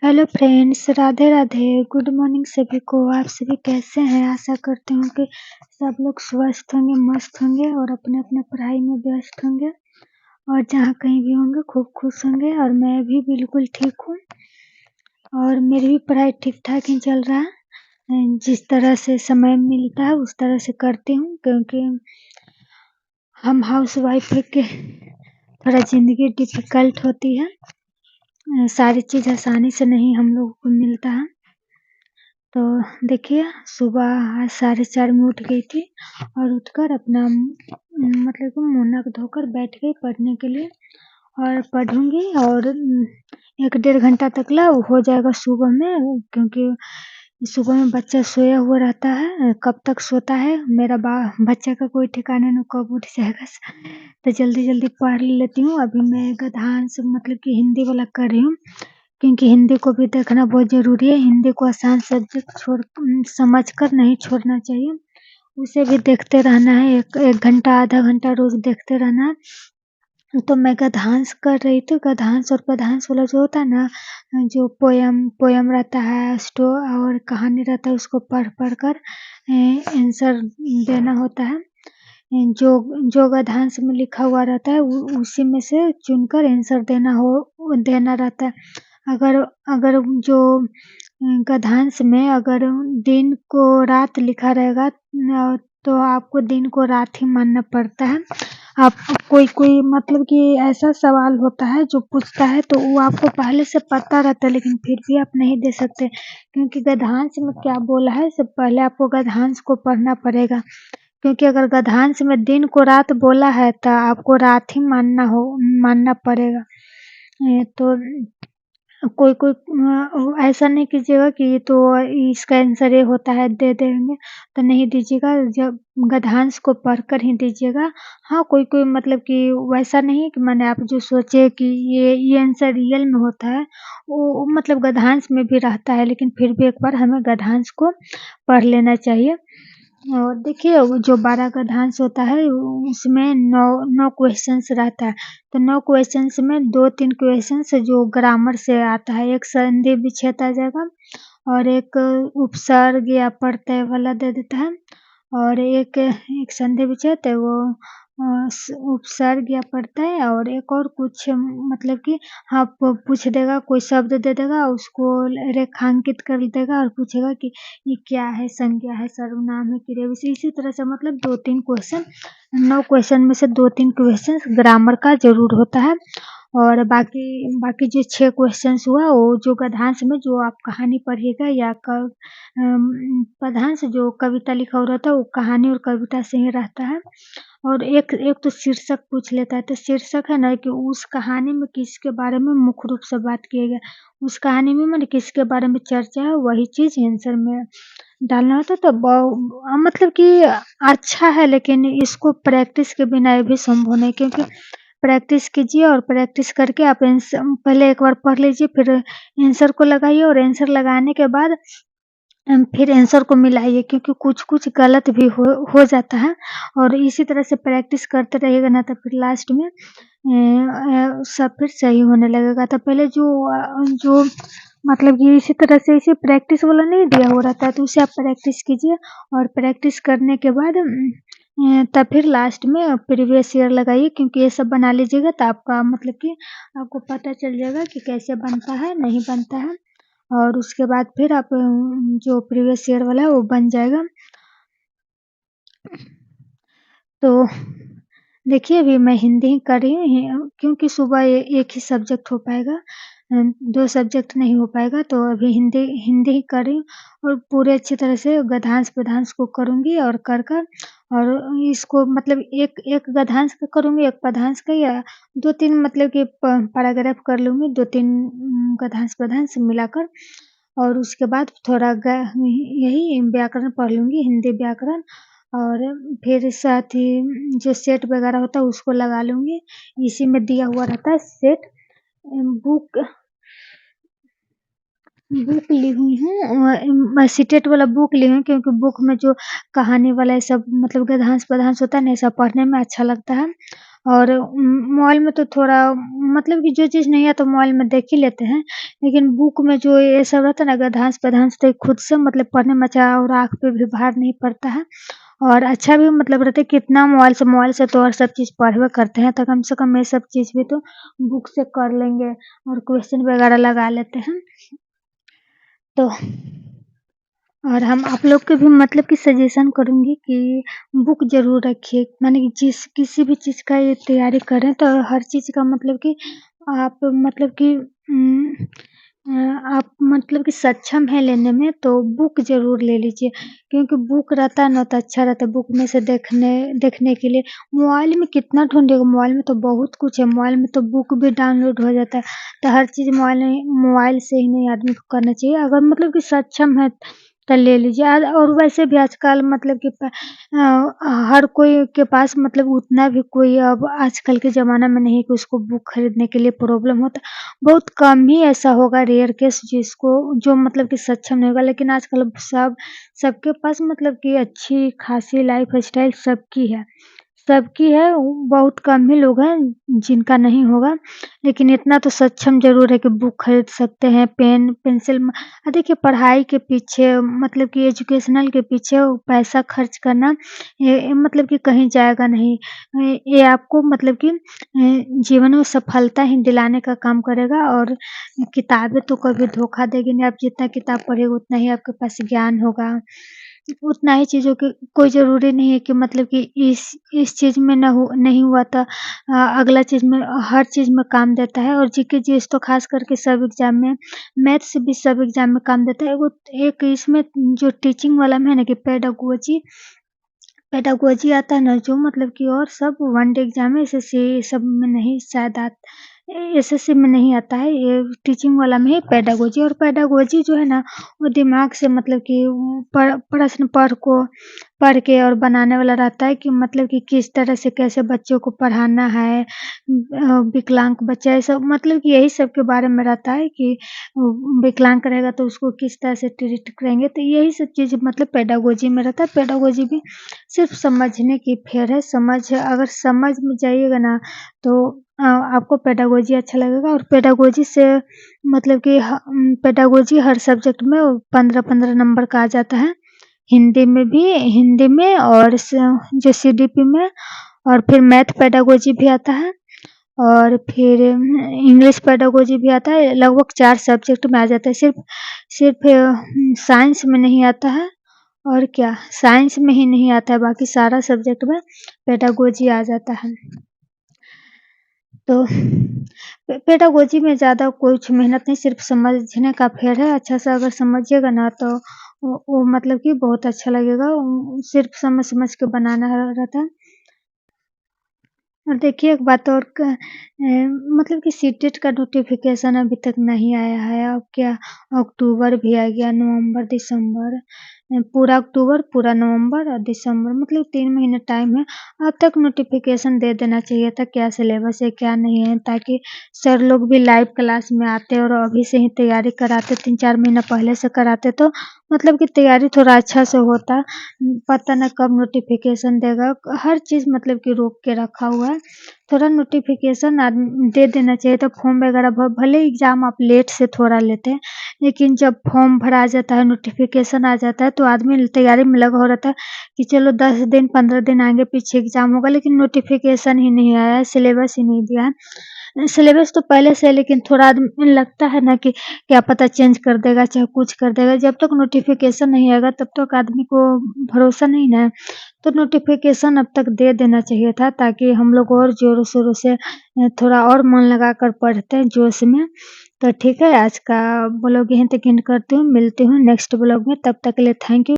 Hello friends, Radhe Radhe. Good morning सभी को। आप सभी कैसे हैं? आशा करती हूँ कि सब लोग स्वस्थ होंगे, मस्त होंगे और अपने अपने पढ़ाई में व्यस्त होंगे और जहाँ कहीं भी होंगे खूब खुश होंगे। और मैं भी बिल्कुल ठीक हूँ और मेरी भी पढ़ाई ठीक ठाक ही चल रहा है। जिस तरह से समय मिलता है उस तरह से करती हूँ, क्योंकि हम हाउस वाइफ है के थोड़ा ज़िंदगी डिफ़िकल्ट होती है। सारी चीज़ आसानी से नहीं हम लोगों को मिलता है। तो देखिए, सुबह 4:30 में उठ गई थी और उठकर अपना मतलब कि मुँह नक धोकर बैठ गई पढ़ने के लिए और पढ़ूँगी। और 1 डेढ़ घंटा तक ला हो जाएगा सुबह में, क्योंकि सुबह में बच्चा सोया हुआ रहता है। कब तक सोता है मेरा बच्चा का कोई ठिकाना नहीं, कब उठ जाएगा। तो जल्दी-जल्दी पढ़ लेती हूँ। अभी मैं गद्यांश मतलब कि हिंदी वाला कर रही हूँ, क्योंकि हिंदी को भी देखना बहुत ज़रूरी है। हिंदी को आसान सब्जेक्ट समझकर नहीं छोड़ना चाहिए, उसे भी देखते रहना है। 1 घंटा, आधा घंटा रोज़ देखते रहना है। तो मैं गद्यांश कर रही थी। गद्यांश और पद्यांश वाला जो होता है ना, जो पोयम रहता है और कहानी रहता है, उसको पढ़ कर आंसर देना होता है। जो जो गद्यांश में लिखा हुआ रहता है उसी में से चुनकर आंसर देना रहता है। अगर अगर जो गद्यांश में अगर दिन को रात लिखा रहेगा तो आपको दिन को रात ही मानना पड़ता है। आप कोई मतलब कि ऐसा सवाल होता है जो पूछता है तो वो आपको पहले से पता रहता है, लेकिन फिर भी आप नहीं दे सकते, क्योंकि गद्यांश में क्या बोला है इससे पहले आपको गद्यांश को पढ़ना पड़ेगा। क्योंकि अगर गद्यांश में दिन को रात बोला है तो आपको रात ही मानना पड़ेगा। तो कोई ऐसा नहीं कीजिएगा कि ये तो इसका आंसर ये होता है दे देंगे, तो नहीं दीजिएगा। जब गद्यांश को पढ़कर ही दीजिएगा। हाँ, कोई मतलब कि वैसा नहीं कि माने आप जो सोचे कि ये आंसर रियल में होता है, वो मतलब गद्यांश में भी रहता है, लेकिन फिर भी एक बार हमें गद्यांश को पढ़ लेना चाहिए। और देखिए, वो जो 12 का गद्यांश होता है उसमें 9 क्वेश्चंस रहता है। तो 9 क्वेश्चंस में 2-3 क्वेश्चंस जो ग्रामर से आता है। एक संधि विच्छेद आ जाएगा और एक उपसर्ग या प्रत्यय वाला दे देता है, और एक संधि विच्छेद है वो उपसर्ग या प्रत्यय, और एक और कुछ मतलब कि हाँ, पूछ देगा, कोई शब्द दे देगा, उसको रेखांकित कर देगा और पूछेगा कि ये क्या है, संज्ञा है, सर्वनाम है, क्रिया विशेषण। इसी तरह से मतलब 2-3 क्वेश्चन, 9 क्वेश्चन में से 2-3 क्वेश्चन ग्रामर का ज़रूर होता है। और बाकी जो 6 क्वेश्चंस हुआ वो जो गद्यांश में जो आप कहानी पढ़िएगा या पद्यांश जो कविता लिखा हुआ रहता है वो कहानी और कविता से ही रहता है। और एक एक तो शीर्षक पूछ लेता है। तो शीर्षक है ना कि उस कहानी में किसके बारे में मुख्य रूप से बात किया गया, उस कहानी में माने किसके बारे में चर्चा है, वही चीज़ आंसर में डालना होता है। तो मतलब कि अच्छा है, लेकिन इसको प्रैक्टिस के बिना ये भी संभव नहीं, क्योंकि प्रैक्टिस कीजिए और प्रैक्टिस करके आप पहले एक बार पढ़ लीजिए, फिर आंसर को लगाइए और आंसर लगाने के बाद फिर आंसर को मिलाइए, क्योंकि कुछ-कुछ गलत भी हो जाता है। और इसी तरह से प्रैक्टिस करते रहिएगा ना, तो फिर लास्ट में सब फिर सही होने लगेगा। तो पहले जो मतलब कि इसी तरह से इसे प्रैक्टिस वाला नहीं दिया हुआ रहता है, तो उसे आप प्रैक्टिस कीजिए और प्रैक्टिस करने के बाद तब फिर लास्ट में प्रीवियस ईयर लगाइए, क्योंकि ये सब बना लीजिएगा तो आपका मतलब कि आपको पता चल जाएगा कि कैसे बनता है, नहीं बनता है। और उसके बाद फिर आप जो प्रीवियस ईयर वाला है वो बन जाएगा। तो देखिए, अभी मैं हिंदी ही कर रही हूँ, क्योंकि सुबह एक ही सब्जेक्ट हो पाएगा, 2 सब्जेक्ट नहीं हो पाएगा, तो अभी हिंदी हिंदी ही कर रही हूँ। और पूरे अच्छी तरह से गद्यांश पद्यांश को करूँगी और कर और इसको मतलब एक गद्यांश का करूँगी, एक पद्यांश का, या 2-3 मतलब कि पैराग्राफ कर लूँगी, 2-3 गद्यांश पद्यांश मिलाकर। और उसके बाद थोड़ा यही व्याकरण पढ़ लूँगी, हिंदी व्याकरण। और फिर साथ ही जो सेट वगैरह होता है उसको लगा लूँगी। इसी में दिया हुआ रहता है सेट। बुक बुक ली हुई हूँ, मैं सीटेट वाला बुक ली हूँ, क्योंकि बुक में जो कहानी वाला ये सब मतलब गद्यांश पद्यांश होता है ना, ये सब पढ़ने में अच्छा लगता है। और मोबाइल में तो थोड़ा मतलब कि जो चीज़ नहीं है तो मोबाइल में देख ही लेते हैं, लेकिन बुक में जो ये सब रहता है ना गद्यांश-पद्यांश तो खुद से मतलब पढ़ने में अच्छा और आँख पे भी भार नहीं पड़ता है और अच्छा भी मतलब रहता है कितना मोबाइल से तो और सब चीज़ पढ़बे करते हैं, तो कम से कम ये सब चीज़ भी तो बुक से कर लेंगे और क्वेश्चन वगैरह लगा लेते हैं। तो और हम आप लोग को भी मतलब कि सजेशन करूँगी कि बुक ज़रूर रखिए, माने कि जिस किसी भी चीज़ का ये तैयारी करें तो हर चीज़ का मतलब कि आप मतलब कि आप मतलब कि सक्षम हैं लेने में तो बुक ज़रूर ले लीजिए, क्योंकि बुक रहता है ना तो अच्छा रहता है, बुक में से देखने के लिए मोबाइल में कितना ढूँढेगा, मोबाइल में तो बहुत कुछ है, मोबाइल में तो बुक भी डाउनलोड हो जाता है, तो हर चीज़ मोबाइल से ही नहीं आदमी को करना चाहिए, अगर मतलब कि सक्षम है तो ले लीजिए और वैसे भी आजकल मतलब कि हर कोई के पास मतलब उतना भी कोई अब आजकल के ज़माना में नहीं कि उसको बुक खरीदने के लिए प्रॉब्लम होता बहुत कम ही ऐसा होगा रेयर केस जिसको जो मतलब कि सक्षम नहीं होगा, लेकिन आजकल सबके पास मतलब कि अच्छी खासी लाइफ़स्टाइल सबकी है, बहुत कम ही लोग हैं जिनका नहीं होगा, लेकिन इतना तो सक्षम ज़रूर है कि बुक खरीद सकते हैं, पेन, पेंसिल देखिए पढ़ाई के पीछे मतलब कि एजुकेशनल के पीछे पैसा खर्च करना ये मतलब कि कहीं जाएगा नहीं। ये आपको मतलब कि जीवन में सफलता ही दिलाने का काम करेगा और किताबें तो कभी धोखा देगी नहीं, आप जितना किताब पढ़ेंगे उतना ही आपके पास ज्ञान होगा। उतना ही चीज़ों की कोई ज़रूरी नहीं है कि मतलब कि इस चीज़ में नहीं हुआ तो अगला चीज़ में हर चीज़ में काम देता है और जीके जीएस तो ख़ास करके सब एग्ज़ाम में मैथ्स भी सब एग्ज़ाम में काम देता है। वो एक इसमें जो टीचिंग वाला में है ना कि पेडागोजी आता है ना जो मतलब कि और सब वन डे एग्ज़ाम है एसएससी सब में नहीं शायद एसएससी में नहीं आता है, ये टीचिंग वाला में है पेडागोजी और पेडागोजी जो है ना वो दिमाग से मतलब कि प्रश्न पढ़ के और बनाने वाला रहता है कि मतलब कि किस तरह से कैसे बच्चों को पढ़ाना है, विकलांग बच्चा ये सब मतलब कि यही सब के बारे में रहता है कि विकलांग रहेगा तो उसको किस तरह से ट्रीट करेंगे, तो यही सब चीज़ मतलब पेडागोजी में रहता है। पेडागोजी भी सिर्फ़ समझने की फेर है, अगर समझ में जाइएगा ना तो आपको पेडागोजी अच्छा लगेगा और पेडागोजी से मतलब कि पेडागोजी हर सब्जेक्ट में 15-15 नंबर का आ जाता है। हिंदी में और जो सीडीपी में और फिर मैथ पेडागोजी भी आता है और फिर इंग्लिश पेडागोजी भी आता है, लगभग 4 सब्जेक्ट में आ जाता है। सिर्फ़ साइंस में नहीं आता है और क्या साइंस में ही नहीं आता है, बाकी सारा सब्जेक्ट में पेडागोजी आ जाता है। तो पेडागोजी में ज़्यादा कुछ मेहनत नहीं, सिर्फ़ समझने का फेर है, अच्छा से अगर समझिएगा ना तो वो मतलब कि बहुत अच्छा लगेगा। सिर्फ़ समझ के बनाना रहता है। और देखिए एक बात और मतलब कि सीटेट का नोटिफ़िकेशन अभी तक नहीं आया है। अब क्या अक्टूबर भी आ गया, नवंबर, दिसंबर पूरा अक्टूबर, पूरा नवंबर और दिसंबर मतलब 3 महीने टाइम है। अब तक नोटिफ़िकेशन दे देना चाहिए था क्या सिलेबस है, क्या नहीं है, ताकि सर लोग भी लाइव क्लास में आते और अभी से ही तैयारी कराते, 3-4 महीना पहले से कराते तो मतलब कि तैयारी थोड़ा अच्छा से होता। पता ना कब नोटिफ़िकेशन देगा, हर चीज़ मतलब कि रोक के रखा हुआ है। थोड़ा नोटिफ़िकेशन दे देना चाहिए था, फॉर्म वगैरह भले एग्ज़ाम आप लेट से थोड़ा लेते हैं, लेकिन जब फॉर्म भरा जाता है, नोटिफ़िकेशन आ जाता है, तो आदमी तैयारी में लगा हो रहता है कि चलो 10 दिन, 15 दिन आगे पीछे एग्ज़ाम होगा, लेकिन नोटिफ़िकेशन ही नहीं आया है, सिलेबस ही नहीं दिया है। सिलेबस तो पहले से है, लेकिन थोड़ा आदमी लगता है ना कि क्या पता चेंज कर देगा, चाहे कुछ कर देगा। जब तक नोटिफ़िकेशन नहीं आएगा, तब तक आदमी को भरोसा नहीं ना है। तो नोटिफ़िकेशन अब तक दे देना चाहिए था, ताकि हम लोग और ज़ोरों-शोरों से थोड़ा और मन लगाकर पढ़ते जोश में। तो ठीक है, आज का ब्लॉग यहीं तक एंड करती हूँ, मिलती हूँ नेक्स्ट ब्लॉग में, तब तक के लिए थैंक यू।